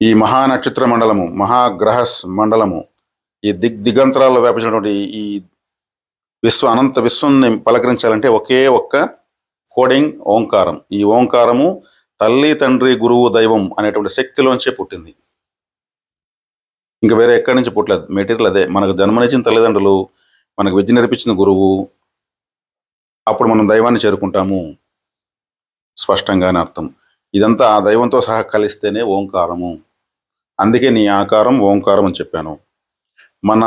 ఈ మహానక్షత్ర మండలము, మహాగ్రహస్ మండలము, ఈ దిగంతరాల్లో వ్యాపించినటువంటి ఈ అనంత విశ్వంని పలకరించాలంటే ఒకే ఒక్క కోడింగ్ ఓంకారం. ఈ ఓంకారము తల్లి, తండ్రి, గురువు, దైవం అనేటువంటి శక్తిలోంచే పుట్టింది. ఇంకా వేరే ఎక్కడి నుంచి పుట్టలేదు. మెటీరియల్ అదే. మనకు జన్మనిచ్చిన తల్లిదండ్రులు, మనకు విద్య నేర్పించిన గురువు, అప్పుడు మనం దైవాన్ని చేరుకుంటాము స్పష్టంగానే అర్థం. ఇదంతా ఆ దైవంతో సహా కలిస్తేనే ఓంకారము. అందుకే నీ ఆకారం ఓంకారం అని చెప్పాను. మన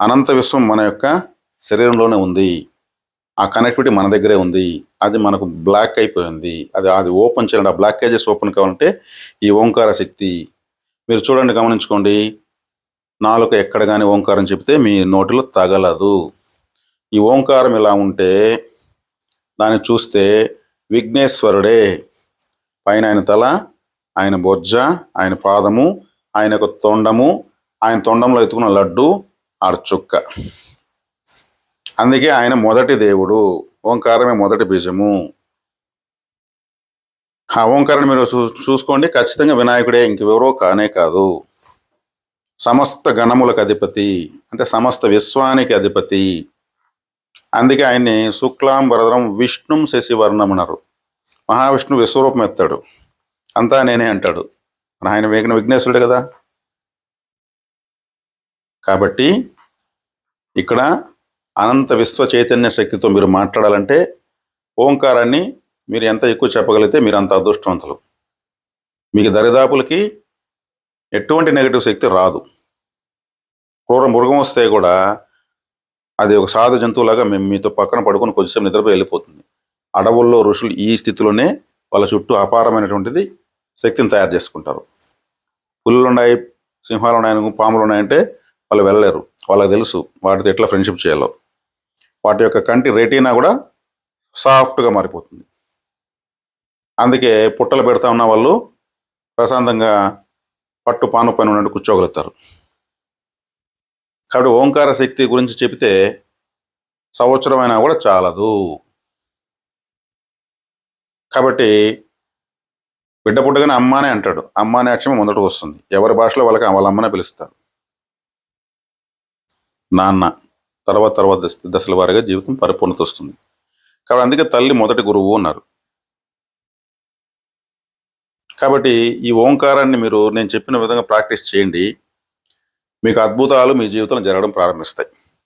అనంత విశ్వం మన యొక్క శరీరంలోనే ఉంది. ఆ కనెక్టివిటీ మన దగ్గరే ఉంది. అది మనకు బ్లాక్ అయిపోయింది. అది ఓపెన్ చేయాలి. ఆ బ్లాకేజెస్ ఓపెన్ కావాలంటే ఈ ఓంకార శక్తి. మీరు చూడండి, గమనించుకోండి. నాలుక ఎక్కడ కానీ ఓంకారం చెప్తే మీ నోటిలో తగలదు. ఈ ఓంకారం ఇలా ఉంటే దాన్ని చూస్తే విఘ్నేశ్వరుడే. పైన ఆయన తల, ఆయన బొజ్జ, ఆయన పాదము, ఆయన యొక్క తొండము, ఆయన తొండంలో ఎత్తుకున్న లడ్డు, ఆడ చుక్క. అందుకే ఆయన మొదటి దేవుడు. ఓంకారమే మొదటి బీజము. ఆ ఓంకారాన్ని మీరు చూసుకోండి, ఖచ్చితంగా వినాయకుడే, ఇంకెవరో కానే కాదు. సమస్త గణములకు అధిపతి, అంటే సమస్త విశ్వానికి అధిపతి. అందుకే ఆయన్ని శుక్లాం వరదరం విష్ణుం శశివర్ణం అన్నారు. మహావిష్ణువు విశ్వరూపం ఎత్తాడు, అంతా నేనే అంటాడు. ఆయన విఘ్నేశ్వరుడే కదా. కాబట్టి ఇక్కడ అనంత విశ్వ చైతన్య శక్తితో మీరు మాట్లాడాలంటే ఓంకారాన్ని మీరు ఎంత ఎక్కువ చెప్పగలిగితే మీరు అంత అదృష్టవంతులు. మీకు దరిదాపులకి ఎటువంటి నెగటివ్ శక్తి రాదు. క్రూర మృగం వస్తే కూడా అది ఒక సాధు జంతువులాగా మేము మీతో పక్కన పడుకొని కొద్దిసేపు నిద్రపోయి వెళ్ళిపోతుంది. అడవుల్లో ఋషులు ఈ స్థితిలోనే వాళ్ళ చుట్టూ అపారమైనటువంటిది శక్తిని తయారు చేసుకుంటారు. పులులు ఉన్నాయి, సింహాలు ఉన్నాయి, పాములు ఉన్నాయంటే వాళ్ళు వెళ్ళలేరు. వాళ్ళకి తెలుసు వాటితో ఎట్లా ఫ్రెండ్షిప్ చేయాలో. వాటి యొక్క కంటి రెటీనా కూడా సాఫ్ట్గా మారిపోతుంది. అందుకే పుట్టలు పెడతా ఉన్న వాళ్ళు ప్రశాంతంగా పట్టు పాను పైన ఉన్నట్టు కూర్చోగలుగుతారు. కాబట్టి ఓంకార శక్తి గురించి చెబితే సంవత్సరమైనా కూడా చాలదు. కాబట్టి బిడ్డ పుట్టగానే అమ్మానే అంటాడు. అమ్మ అనే అక్షరం మొదట వస్తుంది. ఎవరి భాషలో వాళ్ళకి వాళ్ళ అమ్మనే పిలుస్తారు. నాన్న తర్వాత దశల వారిగా జీవితం పరిపూర్ణత వస్తుంది. కాబట్టి అందుకే తల్లి మొదటి గురువు అన్నారు. కాబట్టి ఈ ఓంకారాన్ని మీరు నేను చెప్పిన విధంగా ప్రాక్టీస్ చేయండి. మీకు అద్భుతాలు మీ జీవితంలో జరగడం ప్రారంభిస్తాయి.